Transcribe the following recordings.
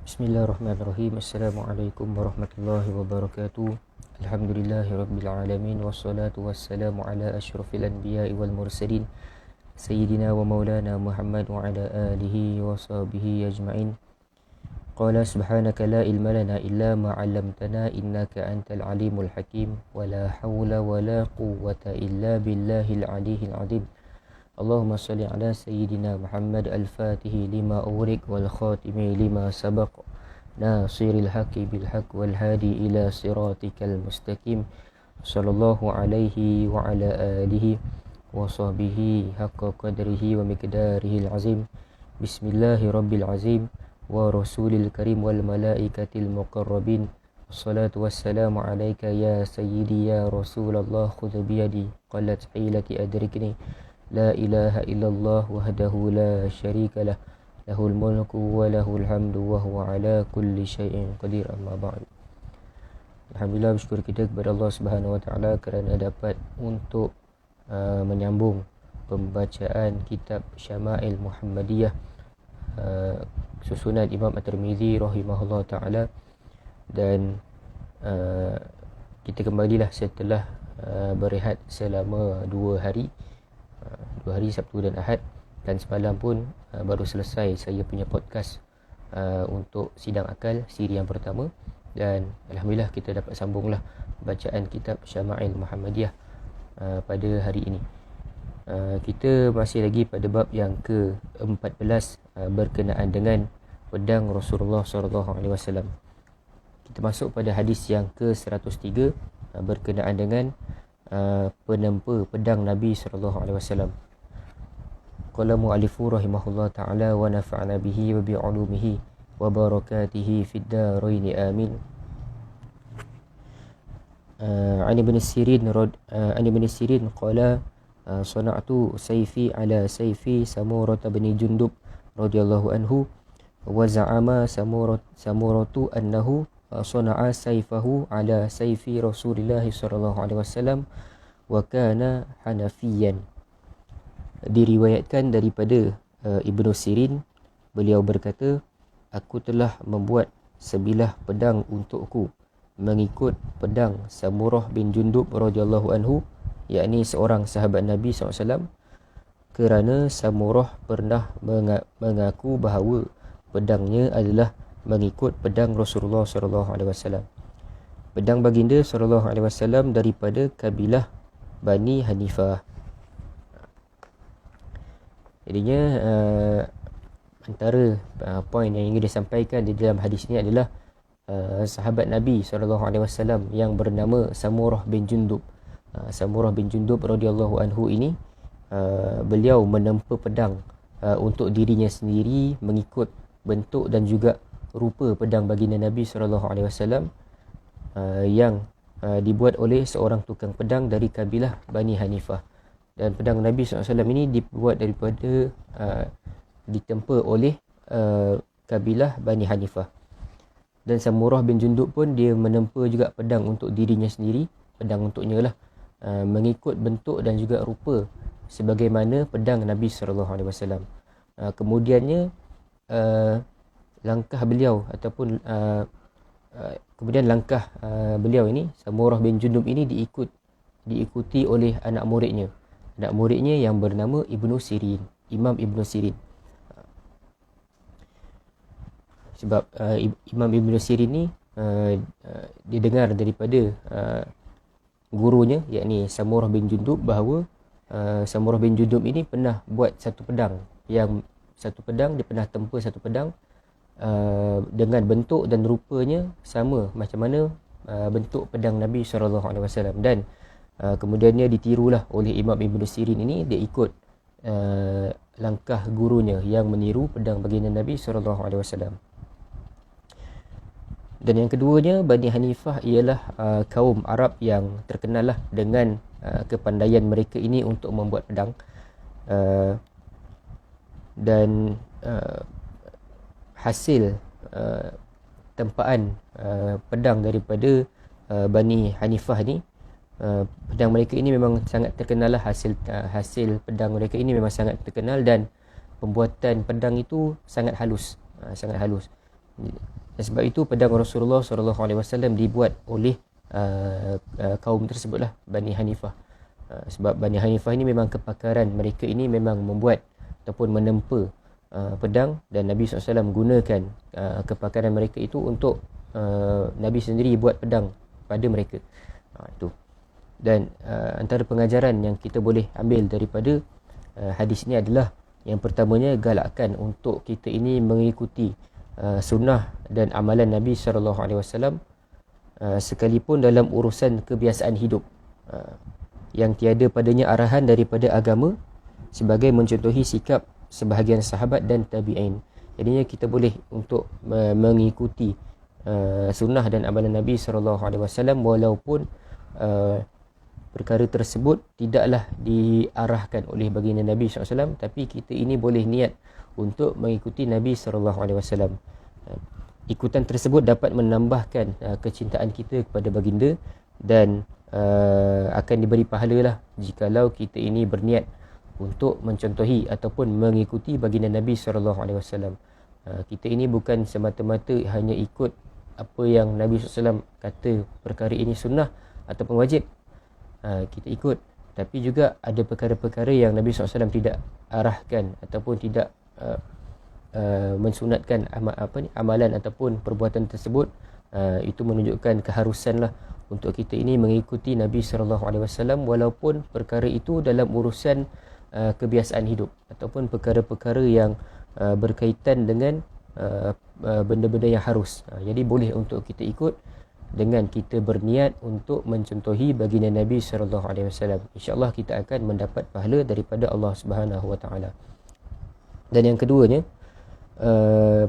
Bismillahirrahmanirrahim. Assalamualaikum warahmatullahi wabarakatuh. Alhamdulillahirrabbilalamin. Wassalatu wassalamu ala ashrafil anbiya'i wal mursalin Sayyidina wa maulana Muhammad wa ala alihi wa sahbihi ajma'in. Qala subhanaka la ilma lana illa ma 'allamtana innaka antal alimul hakim. Wa la hawla wa la quwwata illa billahil aliyyil azim. Allahumma salli ala Sayyidina Muhammad al-Fatihi lima ughriq wal khatimi lima sabaq nasiril haqqi bil haqq wal hadi ila siratikal mustaqim. Sallallahu alaihi wa ala alihi wa sahbihi haqqa qadrihi wa miqdarihil azim. Bismillahirabbil azim wa rasulil karim wal malaikatil muqarrabin. Wassalatu wassalamu alayka ya sayyidi ya Rasulullah, khudh biyadi qalat hilati adrikni. La ilaha illallah wahdahu la syarika lah, lahul mulku wa lahul hamdu wa huwa ala kulli syai'in qadir. Amma ba'd. Alhamdulillah, bersyukur kita kepada Allah Subhanahu wa taala kerana dapat untuk menyambung pembacaan kitab Syama'il Muhammadiyah susunan Imam At-Tirmizi rahimahullah taala. Dan kita kembalilah setelah berehat selama 2 hari, Sabtu dan Ahad, dan semalam pun baru selesai saya punya podcast untuk Sidang Akal siri yang pertama. Dan Alhamdulillah kita dapat sambunglah bacaan kitab Syama'il Muhammadiyah pada hari ini. Kita masih lagi pada bab yang ke-14 berkenaan dengan pedang Rasulullah SAW. Kita masuk pada hadis yang ke-103 berkenaan dengan penempa pedang Nabi SAW. Qala mu'allifu rahimahullah ta'ala wa nafa'na bihi wa bi'ulumihi wa barakatihi fid darain amin. An ibn Sirin qala sana'tu sayfi ala sayfi Samurah bin Jundub radhiyallahu anhu wa za'ama Samuratu annahu sana'a sayfahu ala sayfi Rasulillah sallallahu alaihi wasallam wa kana hanafiyan. Diriwayatkan daripada Ibnu Sirin, beliau berkata, aku telah membuat sebilah pedang untukku mengikut pedang Samurah bin Jundub radhiyallahu anhu, yakni seorang sahabat Nabi SAW, kerana Samurah pernah mengaku bahawa pedangnya adalah mengikut pedang Rasulullah SAW. Pedang baginda SAW daripada kabilah Bani Hanifah. Jadinya antara poin yang ingin disampaikan di dalam hadis ini adalah sahabat Nabi SAW yang bernama Samurah bin Jundub. Samurah bin Jundub radhiyallahu anhu ini, beliau menempa pedang untuk dirinya sendiri mengikut bentuk dan juga rupa pedang baginda Nabi SAW yang dibuat oleh seorang tukang pedang dari kabilah Bani Hanifah. Dan pedang Nabi SAW ini dibuat daripada ditempa oleh kabilah Bani Hanifah. Dan Samurah bin Jundub pun dia menempa juga pedang untuk dirinya sendiri, pedang untuknya lah, mengikut bentuk dan juga rupa sebagaimana pedang Nabi SAW. Kemudiannya langkah beliau ataupun kemudian langkah beliau ini, Samurah bin Jundub ini diikuti oleh anak muridnya yang bernama Ibnu Sirin, Imam Ibnu Sirin. Sebab Imam Ibnu Sirin ni dia dengar daripada gurunya, yakni Samurah bin Jundub, bahawa Samurah bin Jundub ini pernah buat satu pedang dia pernah tempa satu pedang dengan bentuk dan rupanya sama macam mana bentuk pedang Nabi SAW. Dan kemudiannya ditirulah oleh Imam Ibnu Sirin ini, dia ikut langkah gurunya yang meniru pedang baginda Nabi SAW. Dan yang keduanya, Bani Hanifah ialah kaum Arab yang terkenal lah dengan kepandaian mereka ini untuk membuat pedang. Dan hasil tempaan pedang daripada Bani Hanifah ni, pedang mereka ini memang sangat terkenal lah. Hasil pedang mereka ini memang sangat terkenal, dan pembuatan pedang itu sangat halus. Dan sebab itu pedang Rasulullah SAW dibuat oleh kaum tersebutlah, Bani Hanifah. Sebab Bani Hanifah ini memang kepakaran mereka ini memang membuat ataupun menempa pedang, dan Nabi SAW gunakan kepakaran mereka itu untuk Nabi sendiri buat pedang pada mereka. Itu. Dan antara pengajaran yang kita boleh ambil daripada hadis ini adalah, yang pertamanya, galakkan untuk kita ini mengikuti sunnah dan amalan Nabi SAW, sekalipun dalam urusan kebiasaan hidup yang tiada padanya arahan daripada agama, sebagai mencontohi sikap sebahagian sahabat dan tabi'in. Jadinya kita boleh untuk mengikuti sunnah dan amalan Nabi SAW, walaupun perkara tersebut tidaklah diarahkan oleh baginda Nabi SAW, tapi kita ini boleh niat untuk mengikuti Nabi SAW. Ikutan tersebut dapat menambahkan kecintaan kita kepada baginda, dan akan diberi pahala lah jikalau kita ini berniat untuk mencontohi ataupun mengikuti baginda Nabi SAW. Kita ini bukan semata-mata hanya ikut apa yang Nabi SAW kata perkara ini sunnah ataupun wajib, kita ikut, tapi juga ada perkara-perkara yang Nabi SAW tidak arahkan ataupun tidak mensunatkan amalan ataupun perbuatan tersebut. Itu menunjukkan keharusan lah untuk kita ini mengikuti Nabi SAW, walaupun perkara itu dalam urusan kebiasaan hidup ataupun perkara-perkara yang berkaitan dengan benda-benda yang harus. Jadi boleh untuk kita ikut dengan kita berniat untuk mencontohi baginda Nabi SAW. InsyaAllah kita akan mendapat pahala daripada Allah Subhanahu Wa Taala. Dan yang keduanya,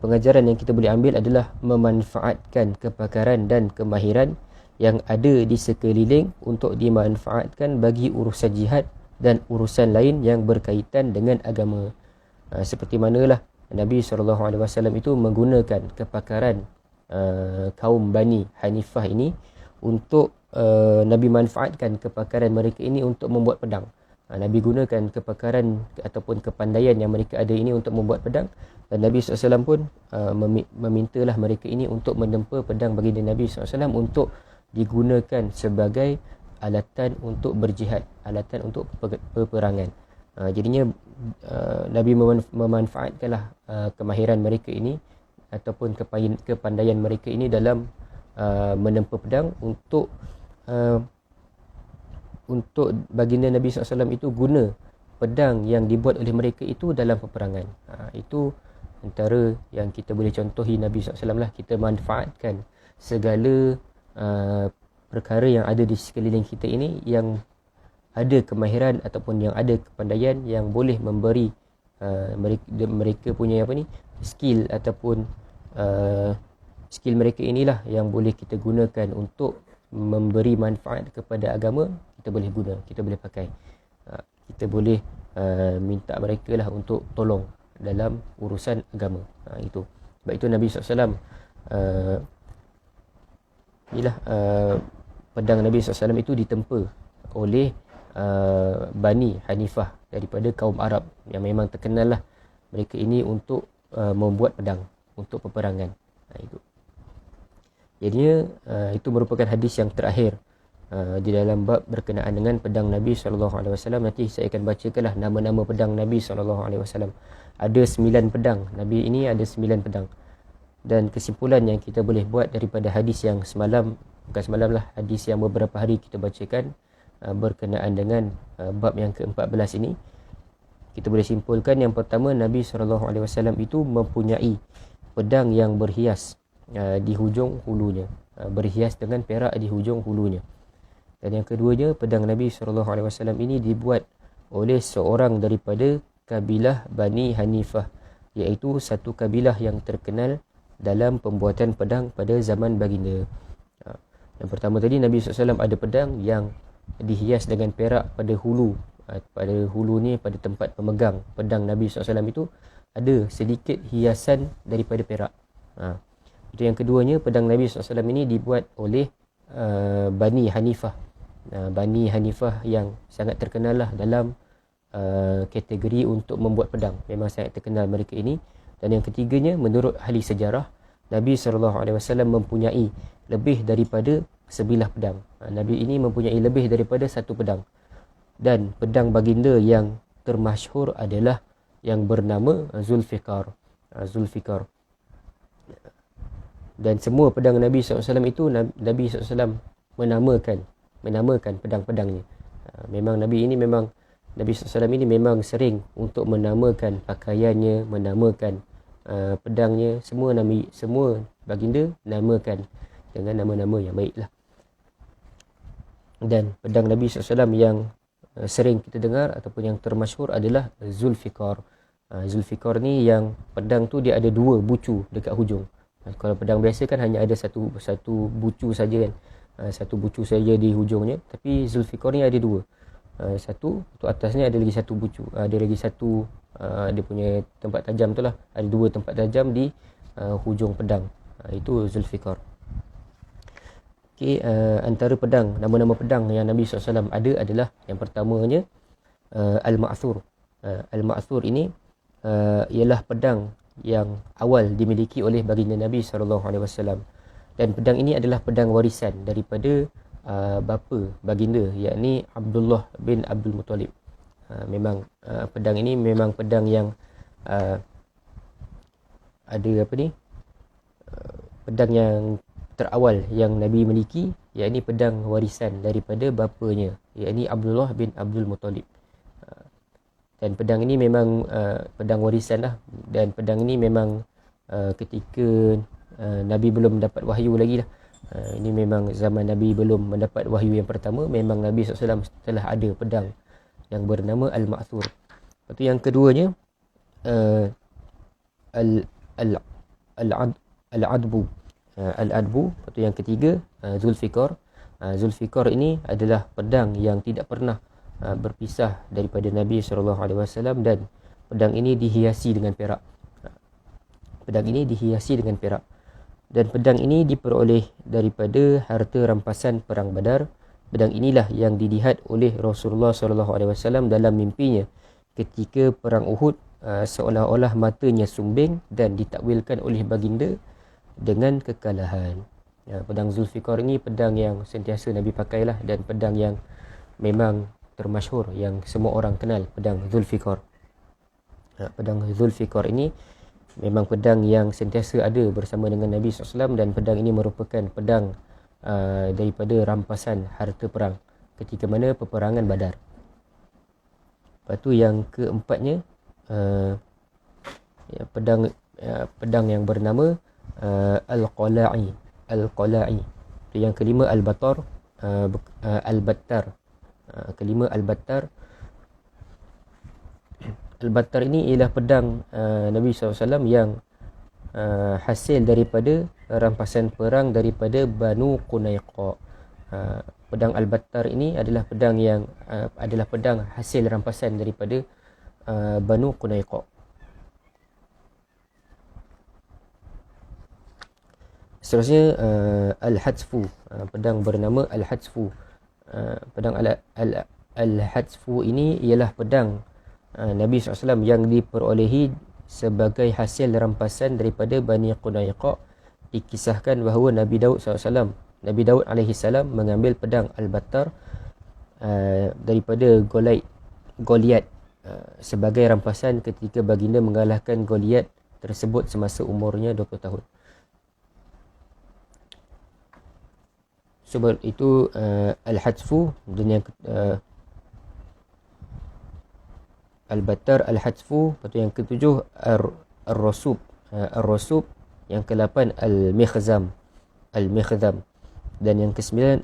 pengajaran yang kita boleh ambil adalah memanfaatkan kepakaran dan kemahiran yang ada di sekeliling untuk dimanfaatkan bagi urusan jihad dan urusan lain yang berkaitan dengan agama. Seperti manalah Nabi SAW itu menggunakan kepakaran kaum Bani Hanifah ini untuk Nabi manfaatkan kepakaran mereka ini untuk membuat pedang. Nabi gunakan kepakaran ataupun kepandaian yang mereka ada ini untuk membuat pedang, dan Nabi SAW pun memintalah mereka ini untuk menempa pedang baginda Nabi SAW untuk digunakan sebagai alatan untuk berjihad, alatan untuk peperangan. Jadinya Nabi memanfaatkanlah kemahiran mereka ini ataupun kepandaian mereka ini dalam menempa pedang untuk baginda Nabi SAW itu guna pedang yang dibuat oleh mereka itu dalam peperangan. Itu antara yang kita boleh contohi Nabi SAW lah. Kita manfaatkan segala perkara yang ada di sekeliling kita ini yang ada kemahiran ataupun yang ada kepandaian yang boleh memberi mereka punya skill ataupun skill mereka inilah yang boleh kita gunakan untuk memberi manfaat kepada agama. Kita boleh guna, kita boleh pakai, kita boleh minta mereka lah untuk tolong dalam urusan agama. Itu sebab itu Nabi SAW pedang Nabi SAW itu ditempa oleh Bani Hanifah daripada kaum Arab yang memang terkenal lah mereka ini untuk membuat pedang untuk peperangan. Itu. Jadinya itu merupakan hadis yang terakhir di dalam bab berkenaan dengan pedang Nabi SAW. Nanti saya akan bacakanlah nama-nama pedang Nabi SAW. Ada 9 pedang. Nabi ini ada 9 pedang. Dan kesimpulan yang kita boleh buat daripada hadis yang bukan semalam lah, hadis yang beberapa hari kita bacakan berkenaan dengan bab yang ke-14 ini, kita boleh simpulkan yang pertama, Nabi SAW itu mempunyai pedang yang berhias di hujung hulunya, berhias dengan perak di hujung hulunya. Dan yang keduanya, pedang Nabi SAW ini dibuat oleh seorang daripada kabilah Bani Hanifah, iaitu satu kabilah yang terkenal dalam pembuatan pedang pada zaman baginda. Yang pertama tadi, Nabi SAW ada pedang yang dihias dengan perak pada hulu. Pada hulu ni, pada tempat pemegang pedang Nabi SAW itu ada sedikit hiasan daripada perak. Itu yang keduanya, pedang Nabi SAW ini dibuat oleh Bani Hanifah. Bani Hanifah yang sangat terkenal lah dalam kategori untuk membuat pedang. Memang sangat terkenal mereka ini. Dan yang ketiganya, menurut ahli sejarah, Nabi SAW mempunyai lebih daripada sebilah pedang. Nabi ini mempunyai lebih daripada satu pedang. Dan pedang baginda yang termasyhur adalah yang bernama Zulfikar. Zulfikar. Dan semua pedang Nabi SAW itu, Nabi SAW menamakan pedang-pedangnya. Memang Nabi SAW ini memang sering untuk menamakan pakaiannya, menamakan pedangnya. Semua baginda namakan dengan nama-nama yang baiklah. Dan pedang Nabi SAW yang sering kita dengar ataupun yang termasyhur adalah Zulfikar. Zulfikar ni yang pedang tu dia ada dua bucu dekat hujung. Kalau pedang biasa kan hanya ada satu bucu saja kan. Satu bucu saja di hujungnya, tapi Zulfikar ni ada dua. Satu tu atasnya ada lagi satu bucu. Ada lagi satu dia punya tempat tajam tu lah. Ada dua tempat tajam di hujung pedang. Itu Zulfikar. Okey, antara pedang, nama-nama pedang yang Nabi SAW ada adalah yang pertamanya Al-Ma'thur. Al-Ma'thur ini ialah pedang yang awal dimiliki oleh baginda Nabi SAW. Dan pedang ini adalah pedang warisan daripada bapa baginda, yakni Abdullah bin Abdul Muttalib. Memang pedang ini memang pedang yang ada pedang yang terawal yang Nabi miliki, yakni pedang warisan daripada bapanya, yakni Abdullah bin Abdul Muttalib. Dan pedang ini memang pedang warisan lah. Dan pedang ini memang ketika Nabi belum mendapat wahyu lagi lah. Ini memang zaman Nabi belum mendapat wahyu yang pertama. Memang Nabi SAW telah ada pedang yang bernama Al-Ma'thur. Lepas tu yang keduanya Al-Adbu. Al-Adbu. Lepas tu yang ketiga Zulfikar. Zulfikar ini adalah pedang yang tidak pernah berpisah daripada Nabi SAW, dan pedang ini dihiasi dengan perak. Dan pedang ini diperoleh daripada harta rampasan perang Badar. Pedang inilah yang dilihat oleh Rasulullah SAW dalam mimpinya ketika perang Uhud, seolah-olah matanya sumbing dan ditakwilkan oleh baginda dengan kekalahan. Pedang Zulfikar ini pedang yang sentiasa Nabi pakailah, dan pedang yang memang termasyhur yang semua orang kenal, pedang Zulfikar. Pedang Zulfikar ini memang pedang yang sentiasa ada bersama dengan Nabi SAW, dan pedang ini merupakan pedang daripada rampasan harta perang ketika mana peperangan Badar. Lepas tu yang keempatnya pedang yang bernama Al-Qala'i. Yang kelima Al-Battar. Kelima Al-Battar. Al-Battar ini ialah pedang Nabi SAW yang hasil daripada rampasan perang daripada Banu Qunaiqa. Pedang Al-Battar ini adalah pedang yang adalah pedang hasil rampasan daripada Banu Qunaiqa. Seterusnya Al-Hatsfu. Pedang bernama Al-Hatsfu. Pedang Al-Hatsfu ini ialah pedang Nabi SAW yang diperolehi sebagai hasil rampasan daripada Bani Qunaiqa. Dikisahkan bahawa Nabi Daud AS mengambil pedang Al-Battar daripada Goliat sebagai rampasan ketika baginda mengalahkan Goliat tersebut semasa umurnya 20 tahun. Sebab itu Al-Hatsfu dan yang Al-Battar, Al-Hatsfu. Lepas tu yang ketujuh Ar-Rasub. Ar-Rasub. Yang ke-8 Al-Mikhdam. Dan yang ke-9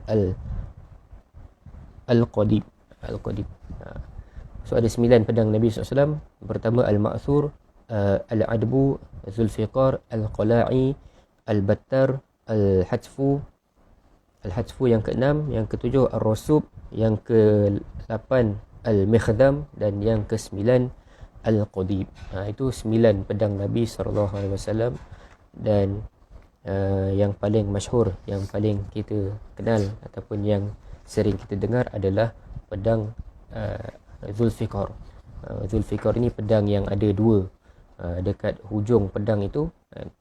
Al-Qadib. So ada 9 pedang Nabi SAW. Pertama Al-Ma'thur, Al-Adbu, Zulfikar, Al-Qala'i, Al-Battar, Al-Hatsfu yang ke-6, yang ke-7 Ar-Rasub, yang ke-8 Al-Mikhdam, dan yang ke-9 Al-Qadib. Itu 9 pedang Nabi SAW. Dan yang paling masyhur, yang paling kita kenal ataupun yang sering kita dengar adalah pedang Zulfikar. Zulfikar ini pedang yang ada dua dekat hujung pedang itu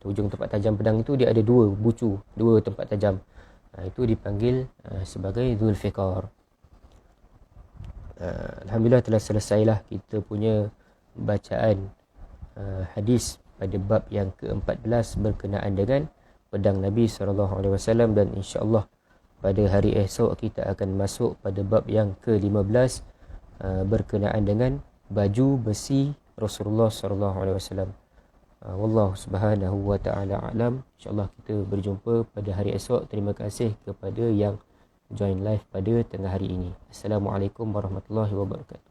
Hujung tempat tajam pedang itu dia ada dua bucu, dua tempat tajam. Itu dipanggil sebagai Zulfiqar. Alhamdulillah telah selesailah kita punya bacaan hadis pada bab yang ke-14 berkenaan dengan pedang Nabi SAW, dan insya-Allah pada hari esok kita akan masuk pada bab yang ke-15 berkenaan dengan baju besi Rasulullah SAW. Wallahu subhanahu wa ta'ala a'lam. InsyaAllah kita berjumpa pada hari esok. Terima kasih kepada yang join live pada tengah hari ini. Assalamualaikum warahmatullahi wabarakatuh.